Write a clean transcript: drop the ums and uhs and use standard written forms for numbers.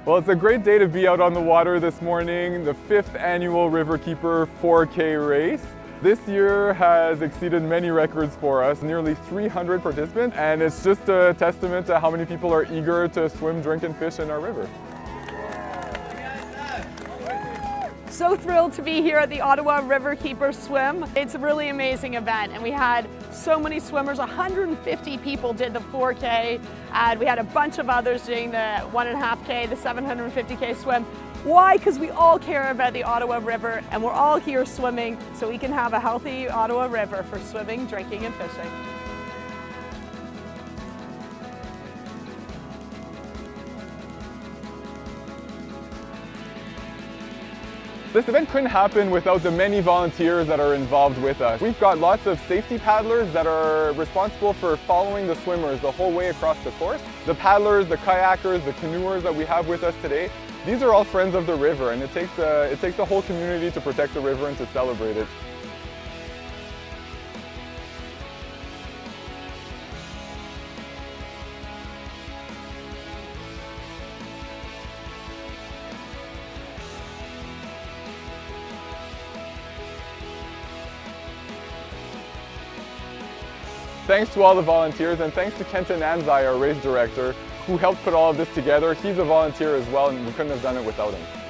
Well, it's a great day to be out on the water this morning, the 5th annual Riverkeeper 4K race. This year has exceeded many records for us, nearly 300 participants, and it's just a testament to how many people are eager to swim, drink, and fish in our river. So thrilled to be here at the Ottawa Riverkeeper swim. It's a really amazing event, and we had so many swimmers. 150 people did the 4K, and we had a bunch of others doing the 1.5K, the 750K swim. Why? Because we all care about the Ottawa River, and we're all here swimming so we can have a healthy Ottawa River for swimming, drinking, and fishing. This event couldn't happen without the many volunteers that are involved with us. We've got lots of safety paddlers that are responsible for following the swimmers the whole way across the course. The paddlers, the kayakers, the canoers that we have with us today, these are all friends of the river, and it takes a whole community to protect the river and to celebrate it. Thanks to all the volunteers, and thanks to Kenton Anzai, our race director, who helped put all of this together. He's a volunteer as well, and we couldn't have done it without him.